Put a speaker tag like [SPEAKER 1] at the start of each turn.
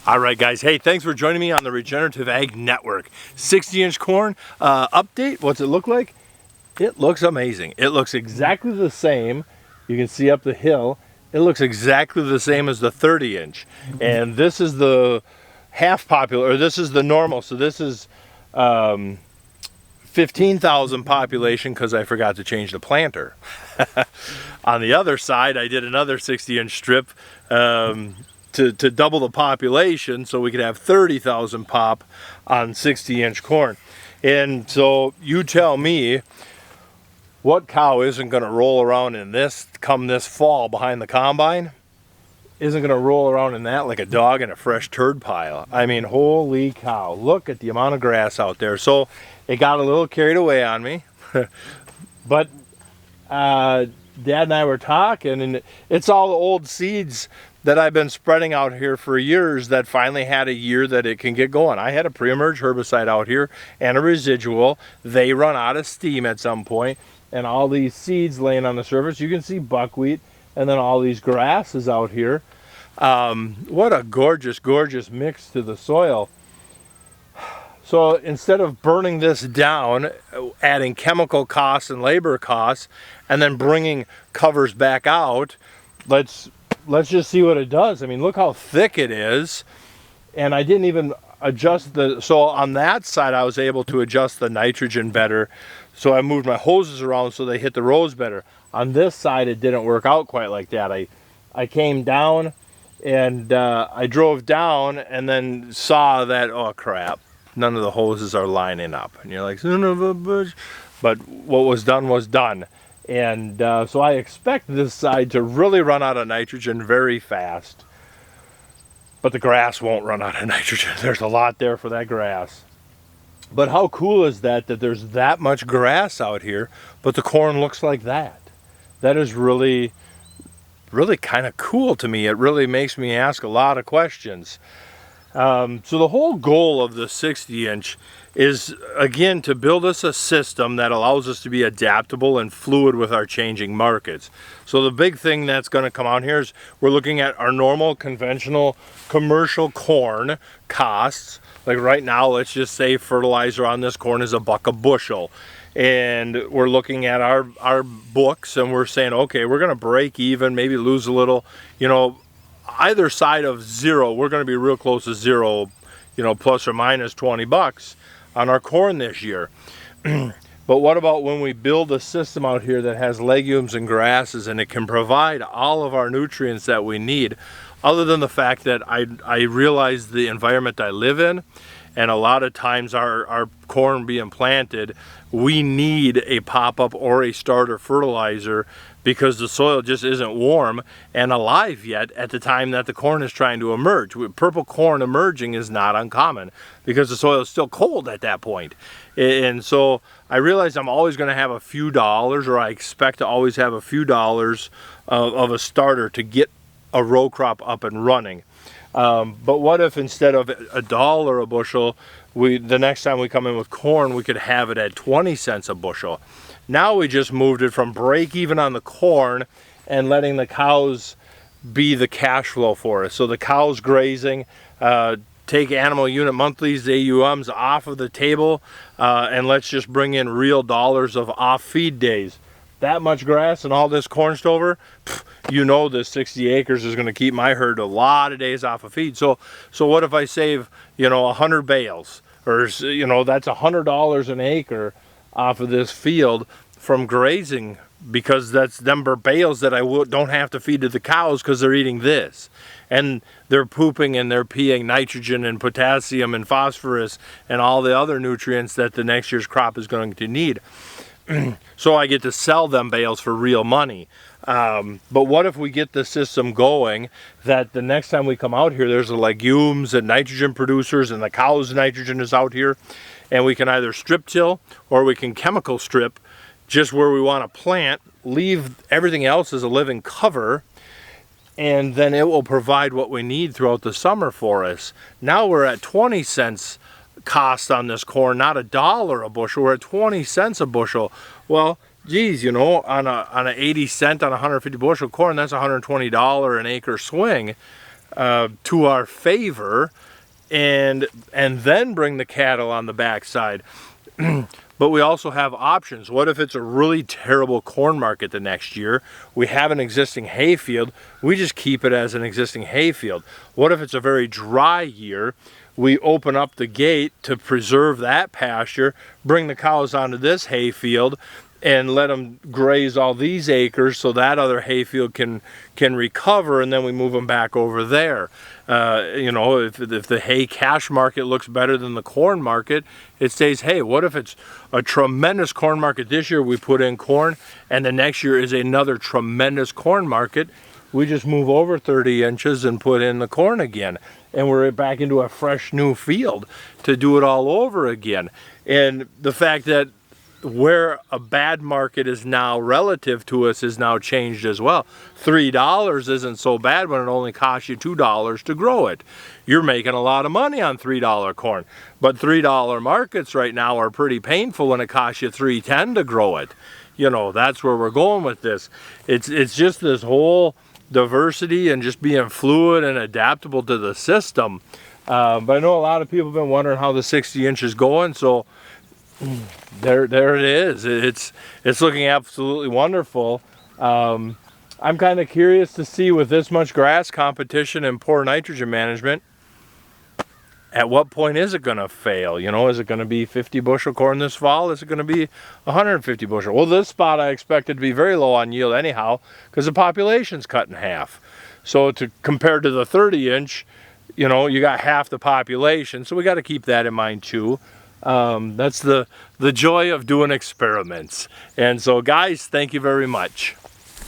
[SPEAKER 1] All right, guys. Hey, thanks for joining me on the Regenerative Ag Network. 60-inch corn update. What's it look like? It looks amazing. It looks exactly the same. You can see up the hill. It looks exactly the same as the 30-inch. And this is the half popular, or this is the normal. So this is 15,000 population because I forgot to change the planter. On the other side, I did another 60-inch strip to double the population so we could have 30,000 pop on 60-inch corn. And so you tell me, what cow isn't going to roll around in this come this fall behind the combine? Isn't going to roll around in that like a dog in a fresh turd pile. I mean, holy cow, look at the amount of grass out there. So it got a little carried away on me. But Dad and I were talking, and it's all the old seeds that I've been spreading out here for years that finally had a year that it can get going. I had a pre-emerge herbicide out here and a residual. They run out of steam at some point, and all these seeds laying on the surface. You can see buckwheat and then all these grasses out here. What a gorgeous, gorgeous mix to the soil. So instead of burning this down, adding chemical costs and labor costs, and then bringing covers back out, let's just see what it does. I mean, look how thick it is. And I didn't even adjust so on that side I was able to adjust the nitrogen better. So I moved my hoses around so they hit the rows better. On this side it didn't work out quite like that. I came down and I drove down and then saw that, oh crap, none of the hoses are lining up. And you're like, son of a bitch. But what was done was done. And so I expect this side to really run out of nitrogen very fast. But the grass won't run out of nitrogen. There's a lot there for that grass. But how cool is that there's that much grass out here, but the corn looks like that? That is really, really kind of cool to me. It really makes me ask a lot of questions. So the whole goal of the 60-inch is, again, to build us a system that allows us to be adaptable and fluid with our changing markets. So the big thing that's going to come out here is we're looking at our normal, conventional, commercial corn costs. Like right now, let's just say fertilizer on this corn is $1 a bushel. And we're looking at our books and we're saying, okay, we're going to break even, maybe lose a little, either side of zero. We're going to be real close to zero, plus or minus 20 bucks on our corn this year. But what about when we build a system out here that has legumes and grasses and it can provide all of our nutrients that we need, other than the fact that I realize the environment I live in, and a lot of times our corn being planted, we need a pop-up or a starter fertilizer because the soil just isn't warm and alive yet at the time that the corn is trying to emerge. Purple corn emerging is not uncommon because the soil is still cold at that point. And so I realize I'm always going to have a few dollars, or I expect to always have a few dollars of a starter to get a row crop up and running. But what if instead of $1 a bushel, the next time we come in with corn, we could have it at 20 cents a bushel? Now we just moved it from break even on the corn and letting the cows be the cash flow for us. So the cows grazing, take animal unit monthlies, AUMs off of the table, and let's just bring in real dollars of off feed days. That much grass and all this corn stover, this 60 acres is going to keep my herd a lot of days off of feed. So what if I save, 100 bales, or, that's $100 an acre off of this field from grazing, because that's them bales that I don't have to feed to the cows because they're eating this. And they're pooping and they're peeing nitrogen and potassium and phosphorus and all the other nutrients that the next year's crop is going to need. So I get to sell them bales for real money. But what if we get the system going that the next time we come out here, there's the legumes and nitrogen producers and the cows' nitrogen is out here, and we can either strip till or we can chemical strip just where we want to plant, leave everything else as a living cover, and then it will provide what we need throughout the summer for us. Now we're at 20 cents cost on this corn, not $1 a bushel. We're at 20 cents a bushel. Well, geez, on a 80 cent on 150 bushel corn, that's $120 an acre swing. to our favor, and then bring the cattle on the backside. But we also have options. What if it's a really terrible corn market the next year? We have an existing hayfield. We just keep it as an existing hayfield. What if it's a very dry year? We open up the gate to preserve that pasture, bring the cows onto this hayfield, and let them graze all these acres so that other hayfield can recover, and then we move them back over there. You know, if the hay cash market looks better than the corn market, it says, hey, what if it's a tremendous corn market this year, we put in corn, and the next year is another tremendous corn market, we just move over 30 inches and put in the corn again, and we're back into a fresh new field to do it all over again. And the fact that where a bad market is now relative to us is now changed as well. $3 isn't so bad when it only costs you $2 to grow it. You're making a lot of money on $3 corn, but $3 markets right now are pretty painful when it costs you $3.10 to grow it. You know, that's where we're going with this. It's just this whole diversity and just being fluid and adaptable to the system. But I know a lot of people have been wondering how the 60 inch is going, so there it is. It's looking absolutely wonderful. I'm kind of curious to see, with this much grass competition and poor nitrogen management, at what point is it going to fail? You know, is it going to be 50 bushel corn this fall? Is it going to be 150 bushel? Well, this spot I expected to be very low on yield anyhow, because the population's cut in half. So compared to the 30 inch, you know, you got half the population. So we got to keep that in mind too. That's the joy of doing experiments. And so guys, thank you very much.